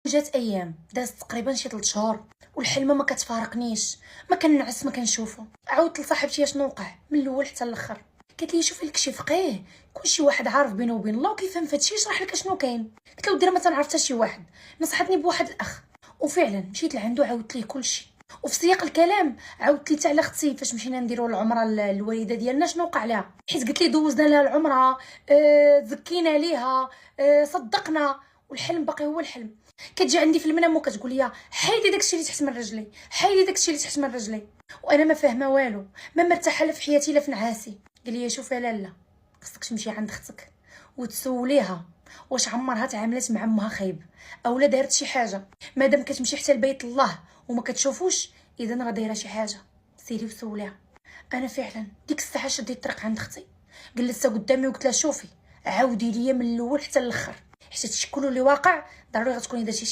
جات ايام دازت تقريبا شي 3 شهور والحلمه ما كتفارقنيش، ما كنعس ما كنشوفو. عاودت لصاحبتي شنو وقع من الاول حتى الاخر. قالت لي شوفي لك شي فقيه كلشي واحد عارف بينه وبين الله وكيفهم فهادشي، يشرح لك شنو كاين. قلت له دير ما تنعرف حتى شي واحد. نصحتني بواحد الاخ وفعلا مشيت لعندو عاودت ليه كلشي. وفي سياق الكلام عاودت لي حتى على اختي فاش مشينا نديرو العمره الوالده ديالنا شنو وقع لها، حيت قلت لي دوزنا لها العمره، زكينا ليها، صدقنا، والحلم باقي هو الحلم. كتجي عندي في المنام وكتقول لي حيدي داكشي اللي تحت من رجلي، حيدي داكشي اللي تحت من رجلي، وانا ما فاهمه والو، ما مرتاحه لا في حياتي لا في نعاسي. قال لي شوفي لاله، خصك تمشي عند اختك وتسوليها واش عمرها تعاملت مع امها خايب اولا دارت شي حاجه. مادام كتمشي حتى لبيت الله وما كتشوفوش اذا راه دايره شي حاجه، سيري وسوليها. انا فعلا ديك الساعه شديت الطريق عند اختي، جلستها قدامي وقلت لها شوفي عاودي ليا من الاول حتى الاخر، حيت هادشي كله اللي واقع ضروري غتكوني درتي